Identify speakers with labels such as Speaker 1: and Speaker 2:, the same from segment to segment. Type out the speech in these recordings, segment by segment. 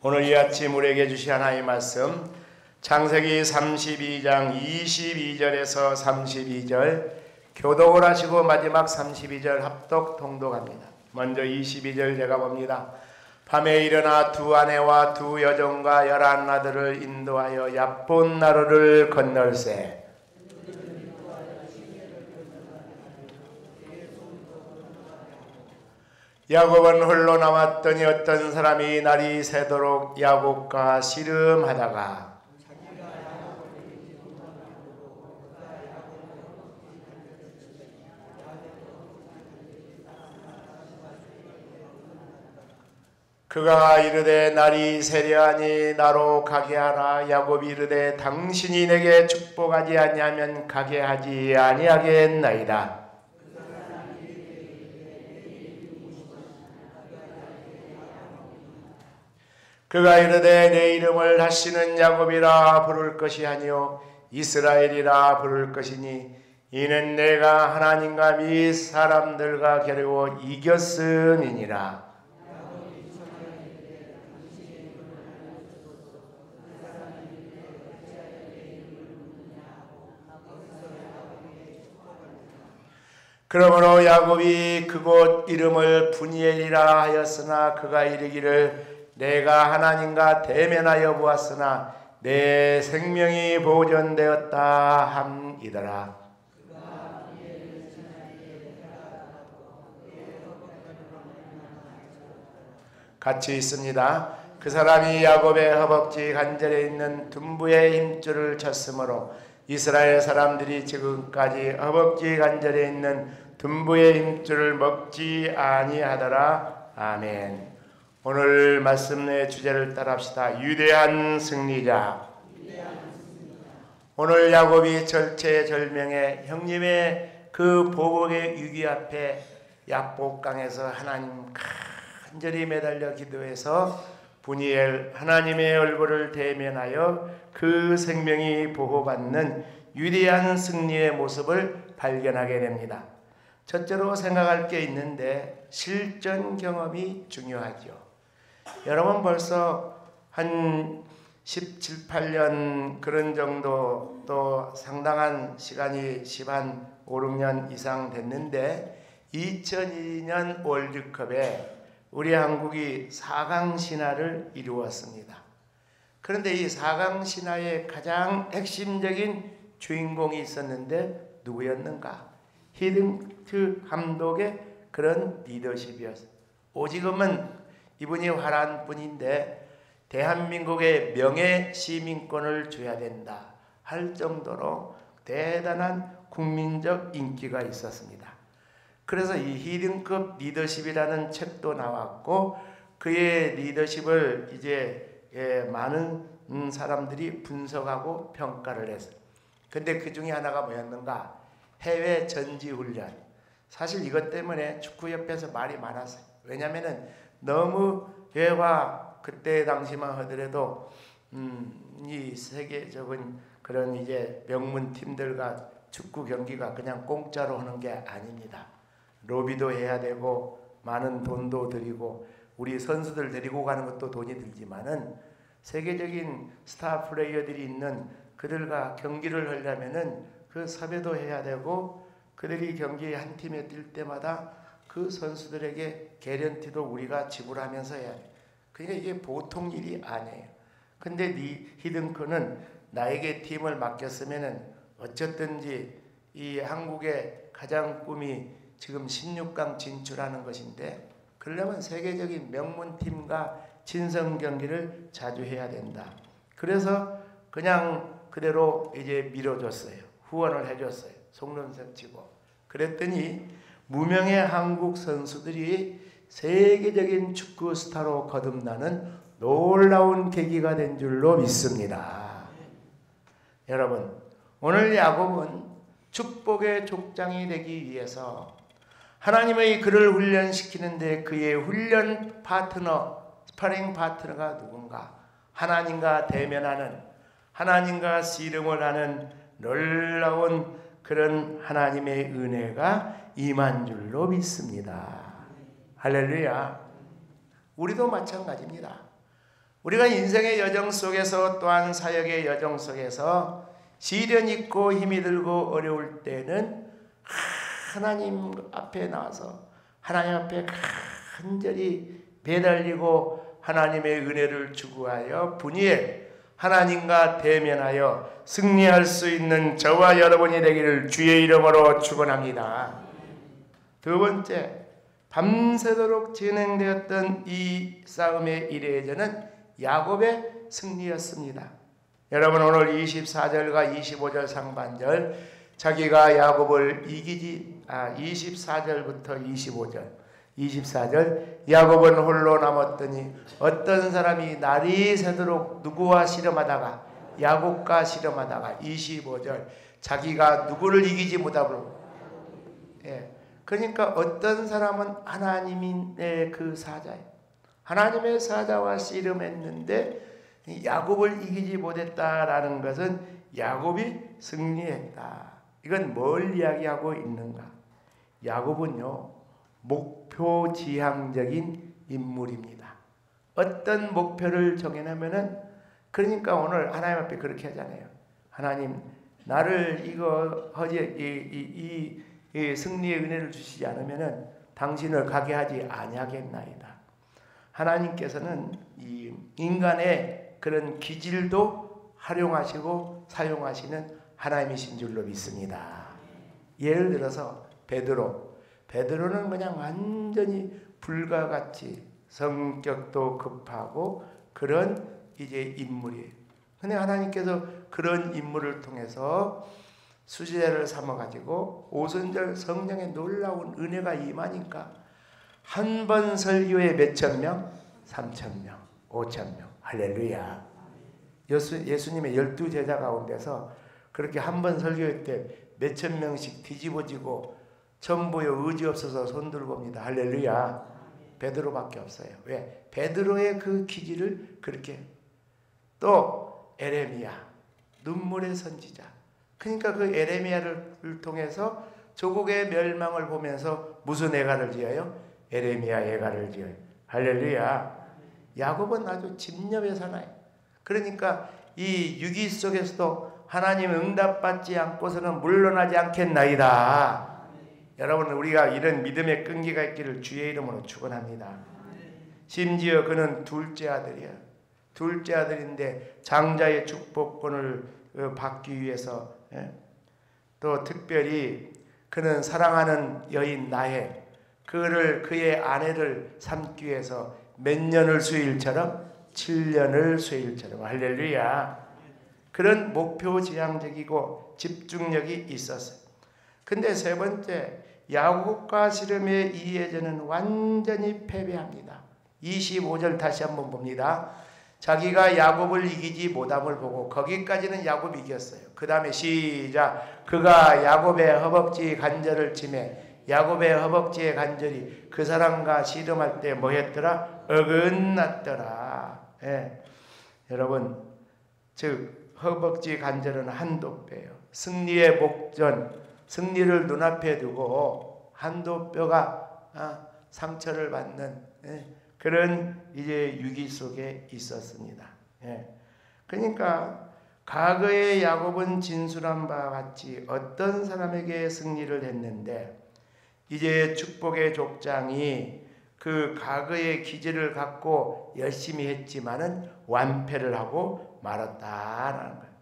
Speaker 1: 오늘 이 아침 우리에게 주신 하나님의 말씀 창세기 32장 22절에서 32절 교독을 하시고 마지막 32절 합독 통독합니다. 먼저 22절 제가 봅니다. 밤에 일어나 두 아내와 두 여종과 11 아들을 인도하여 얍본 나루를 건널세. 야곱은 홀로 남았더니 어떤 사람이 날이 새도록 야곱과 씨름하다가 그가 이르되 날이 새려하니 나로 가게 하라. 야곱이 이르되 당신이 내게 축복하지 아니하면 가게 하지 아니하겠나이다. 그가 이르되 내 이름을 다시는 야곱이라 부를 것이 아니요 이스라엘이라 부를 것이니 이는 내가 하나님과 및 사람들과 겨루어 이겼음이니라. 그러므로 야곱이 그곳 이름을 브니엘이라 하였으나 그가 이르기를 내가 하나님과 대면하여 보았으나 내 생명이 보존되었다 함이더라. 같이 있습니다. 그 사람이 야곱의 허벅지 관절에 있는 둔부의 힘줄을 쳤으므로 이스라엘 사람들이 지금까지 허벅지 관절에 있는 둔부의 힘줄을 먹지 아니하더라. 아멘. 오늘 말씀의 주제를 따라합시다. 위대한 승리자. 오늘 야곱이 절체절명의 형님의 그 보복의 위기 앞에 야복강에서 하나님 간절히 매달려 기도해서 브니엘 하나님의 얼굴을 대면하여 그 생명이 보호받는 위대한 승리의 모습을 발견하게 됩니다. 첫째로 생각할 게 있는데 실전 경험이 중요하죠. 여러분 벌써 한 17, 18년 그런 정도 또 상당한 시간이 5, 6년 이상 됐는데 2002년 월드컵에 우리 한국이 4강 신화를 이루었습니다. 그런데 이 4강 신화의 가장 핵심적인 주인공이 있었는데 누구였는가? 히딩크 감독의 그런 리더십이었어요. 오직은 이분이 화려한 분인데 대한민국의 명예 시민권을 줘야 된다 할 정도로 대단한 국민적 인기가 있었습니다. 그래서 이 히딩크 리더십이라는 책도 나왔고 그의 리더십을 이제 많은 사람들이 분석하고 평가를 했어요. 근데 그 중에 하나가 뭐였는가? 해외 전지훈련. 사실 이것 때문에 축구협회에서 말이 많았어요. 왜냐면은 너무 해외와 그때 당시만 하더라도 이 세계적인 그런 이제 명문 팀들과 축구 경기가 그냥 공짜로 하는 게 아닙니다. 로비도 해야 되고 많은 돈도 들이고 우리 선수들 데리고 가는 것도 돈이 들지만은 세계적인 스타 플레이어들이 있는 그들과 경기를 하려면은 그 섭외도 해야 되고 그들이 경기 한 팀에 뛸 때마다 그 선수들에게 개런티도 우리가 지불하면서 해야 돼. 그러니까 이게 보통 일이 아니에요. 근데 히딩크는 나에게 팀을 맡겼으면은 어쨌든지 이 한국의 가장 꿈이 지금 16강 진출하는 것인데 그러려면 세계적인 명문팀과 친선 경기를 자주 해야 된다. 그래서 그냥 그대로 이제 밀어줬어요. 후원을 해줬어요. 속눈썹 치고. 그랬더니 무명의 한국 선수들이 세계적인 축구 스타로 거듭나는 놀라운 계기가 된 줄로 믿습니다. 여러분, 오늘 야곱은 축복의 족장이 되기 위해서 하나님의 그를 훈련시키는데 그의 훈련 파트너, 스파링 파트너가 누군가? 하나님과 대면하는, 하나님과 씨름을 하는 놀라운 그런 하나님의 은혜가 임한 줄로 믿습니다. 할렐루야. 우리도 마찬가지입니다. 우리가 인생의 여정 속에서 또한 사역의 여정 속에서 시련 있고 힘이 들고 어려울 때는 하나님 앞에 나와서 하나님 앞에 간절히 매달리고 하나님의 은혜를 추구하여 분이에 하나님과 대면하여 승리할 수 있는 저와 여러분이 되기를 주의 이름으로 축원합니다. 두 번째, 밤새도록 진행되었던 이 싸움의 이레제는 야곱의 승리였습니다. 여러분, 오늘 24절과 25절 상반절, 자기가 야곱을 이기지 24절부터 24절, 야곱은 홀로 남았더니 어떤 사람이 날이 새도록 누구와 씨름하다가 야곱과 씨름하다가 25절, 자기가 누구를 이기지 못하고, 그러니까 어떤 사람은 하나님의 그 사자예요. 하나님의 사자와 씨름했는데 야곱을 이기지 못했다라는 것은 야곱이 승리했다. 이건 뭘 이야기하고 있는가? 야곱은요, 목표지향적인 인물입니다. 어떤 목표를 정해놓으면은, 그러니까 오늘 하나님 앞에 그렇게 하잖아요. 하나님, 나를 이거 이 승리의 은혜를 주시지 않으면은 당신을 가게 하지 아니하겠나이다. 하나님께서는 이 인간의 그런 기질도 활용하시고 사용하시는 하나님이신 줄로 믿습니다. 예를 들어서 베드로는 그냥 완전히 불과같이 성격도 급하고 그런 이제 인물이에요. 근데 하나님께서 그런 인물을 통해서 수제자를 삼아가지고 오순절 성령의 놀라운 은혜가 임하니까 한 번 설교에 몇천 명? 3,000명, 5,000명. 할렐루야. 예수님의 12제자 가운데서 그렇게 한 번 설교할 때 몇천 명씩 뒤집어지고 전부요 의지 없어서 손 들고 옵니다. 할렐루야. 베드로밖에 없어요. 왜? 베드로의 그 기질을 그렇게. 또 에레미야, 눈물의 선지자. 그러니까 그 에레미야를 통해서 조국의 멸망을 보면서 무슨 애가를 지어요? 에레미야 애가를 지어요. 할렐루야. 야곱은 아주 집념의 사나이. 그러니까 이 위기 속에서도 하나님 응답받지 않고서는 물러나지 않겠나이다. 여러분, 우리가 이런 믿음의 끈기가 있기를 주의 이름으로 축원합니다. 심지어 그는 둘째 아들이야. 둘째 아들인데 장자의 축복권을 받기 위해서, 또 특별히 그는 사랑하는 여인 나해, 그의 아내를 삼기 위해서 몇 년을 수일처럼 7년을 수일처럼. 할렐루야. 그런 목표지향적이고 집중력이 있었어요. 근데 세 번째, 야곱과 씨름의 이해전은 완전히 패배합니다. 25절 다시 한번 봅니다. 자기가 야곱을 이기지 못함을 보고, 거기까지는 야곱이 이겼어요. 그 다음에 시작. 그가 야곱의 허벅지 간절을 치매, 야곱의 허벅지의 간절이 그 사람과 씨름할 때 뭐 했더라? 어긋났더라. 여러분, 즉 허벅지 간절은 한도뼈예요. 승리의 목전, 승리를 눈앞에 두고 한도뼈가 상처를 받는 그런 이제 위기 속에 있었습니다. 그러니까 과거의 야곱은 진술한 바와 같이 어떤 사람에게 승리를 했는데, 이제 축복의 족장이 그 과거의 기질을 갖고 열심히 했지만은 완패를 하고 말았다라는 거예요.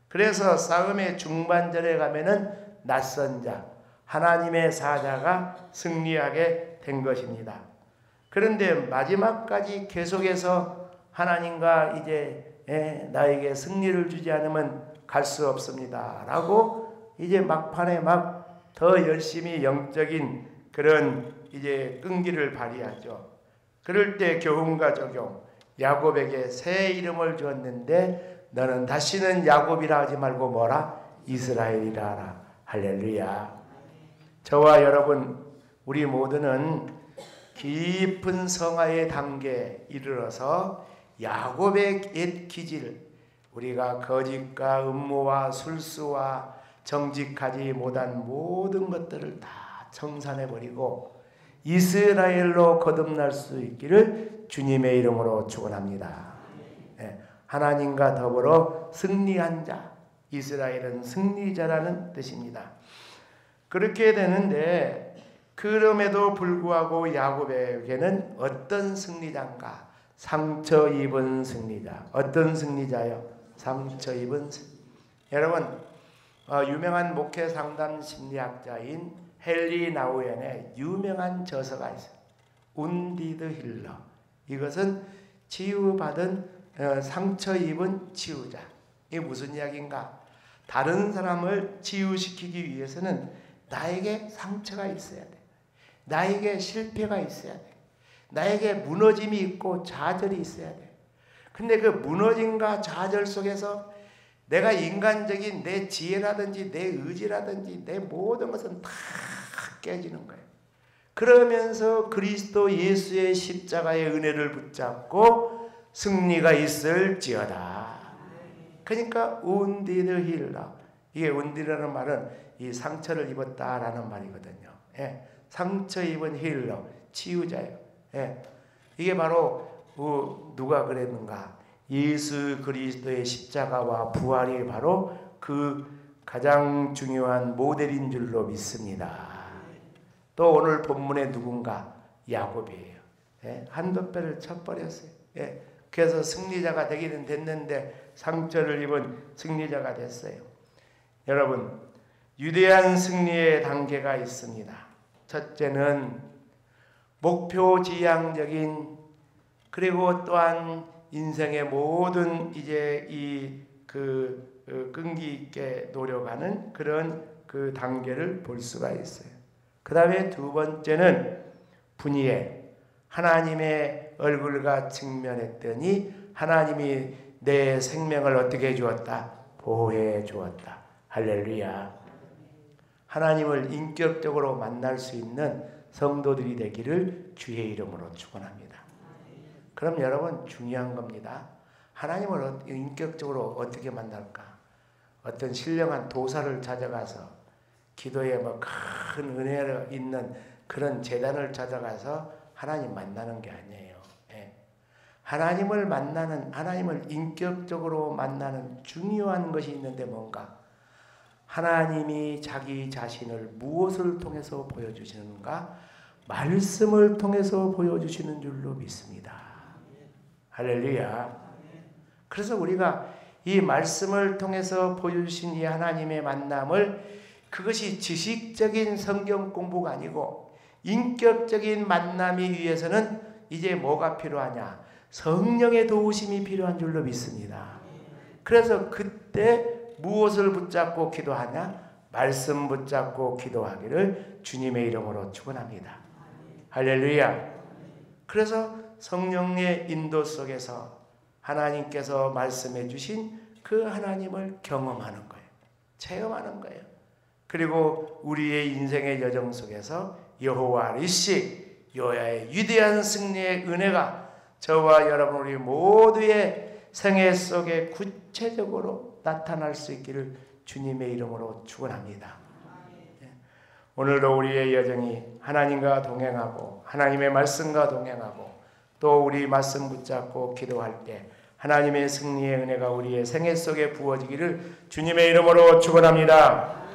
Speaker 1: 그래서 싸움의 중반전에 가면은 낯선 자, 하나님의 사자가 승리하게 된 것입니다. 그런데 마지막까지 계속해서 하나님과 이제 나에게 승리를 주지 않으면 갈 수 없습니다 라고 이제 막판에 막 더 열심히 영적인 그런 이제 끈기를 발휘하죠. 그럴 때 교훈과 적용, 야곱에게 새 이름을 주었는데 너는 다시는 야곱이라 하지 말고 뭐라? 이스라엘이라 하라. 할렐루야. 저와 여러분, 우리 모두는 깊은 성화의 단계에 이르러서 야곱의 옛 기질, 우리가 거짓과 음모와 술수와 정직하지 못한 모든 것들을 다 청산해버리고 이스라엘로 거듭날 수 있기를 주님의 이름으로 축원합니다. 하나님과 더불어 승리한 자, 이스라엘은 승리자라는 뜻입니다. 그렇게 되는데 그럼에도 불구하고 야곱에게는 어떤 승리자인가? 상처 입은 승리자. 어떤 승리자요? 상처 입은 승리자. 여러분, 유명한 목회 상담 심리학자인 헨리 나우엔의 유명한 저서가 있어요. 운디드 힐러. 이것은 치유받은 상처 입은 치유자. 이게 무슨 이야기인가? 다른 사람을 치유시키기 위해서는 나에게 상처가 있어야 돼. 나에게 실패가 있어야 돼. 나에게 무너짐이 있고 좌절이 있어야 돼. 근데 그 무너짐과 좌절 속에서 내가 인간적인 내 지혜라든지 내 의지라든지 내 모든 것은 다 깨지는 거예요. 그러면서 그리스도 예수의 십자가의 은혜를 붙잡고 승리가 있을지어다. 그러니까 wounded healer. 이게 wounded라는 말은 이 상처를 입었다라는 말이거든요. 상처 입은 힐러, 치유자예요. 이게 바로 누가 그랬는가? 예수 그리스도의 십자가와 부활이 바로 그 가장 중요한 모델인 줄로 믿습니다. 또 오늘 본문에 누군가? 야곱이에요. 한두 배를 쳐버렸어요. 그래서 승리자가 되기는 됐는데 상처를 입은 승리자가 됐어요. 여러분, 위대한 승리의 단계가 있습니다. 첫째는 목표지향적인, 그리고 또한 인생의 모든 이제 끈기 있게 노력하는 그런 그 단계를 볼 수가 있어요. 그 다음에 두 번째는 분이에 하나님의 얼굴과 직면했더니 하나님이 내 생명을 어떻게 해주었다? 보호해 주었다. 할렐루야. 하나님을 인격적으로 만날 수 있는 성도들이 되기를 주의 이름으로 축원합니다. 그럼 여러분, 중요한 겁니다. 하나님을 인격적으로 어떻게 만날까? 어떤 신령한 도사를 찾아가서 기도에 큰 은혜가 있는 그런 제단을 찾아가서 하나님 만나는 게 아니에요. 하나님을 인격적으로 만나는 중요한 것이 있는데 뭔가? 하나님이 자기 자신을 무엇을 통해서 보여주시는가? 말씀을 통해서 보여주시는 줄로 믿습니다. 할렐루야. 그래서 우리가 이 말씀을 통해서 보여주신 이 하나님의 만남을, 그것이 지식적인 성경 공부가 아니고 인격적인 만남이 위해서는 이제 뭐가 필요하냐? 성령의 도우심이 필요한 줄로 믿습니다. 그래서 그때 무엇을 붙잡고 기도하냐? 말씀 붙잡고 기도하기를 주님의 이름으로 축원합니다. 할렐루야. 그래서 성령의 인도 속에서 하나님께서 말씀해 주신 그 하나님을 경험하는 거예요. 체험하는 거예요. 그리고 우리의 인생의 여정 속에서 여호와 니시, 여호와의 위대한 승리의 은혜가 저와 여러분 우리 모두의 생애 속에 구체적으로 나타날 수 있기를 주님의 이름으로 축원합니다. 오늘도 우리의 여정이 하나님과 동행하고 하나님의 말씀과 동행하고 또 우리 말씀 붙잡고 기도할 때 하나님의 승리의 은혜가 우리의 생애 속에 부어지기를 주님의 이름으로 축원합니다.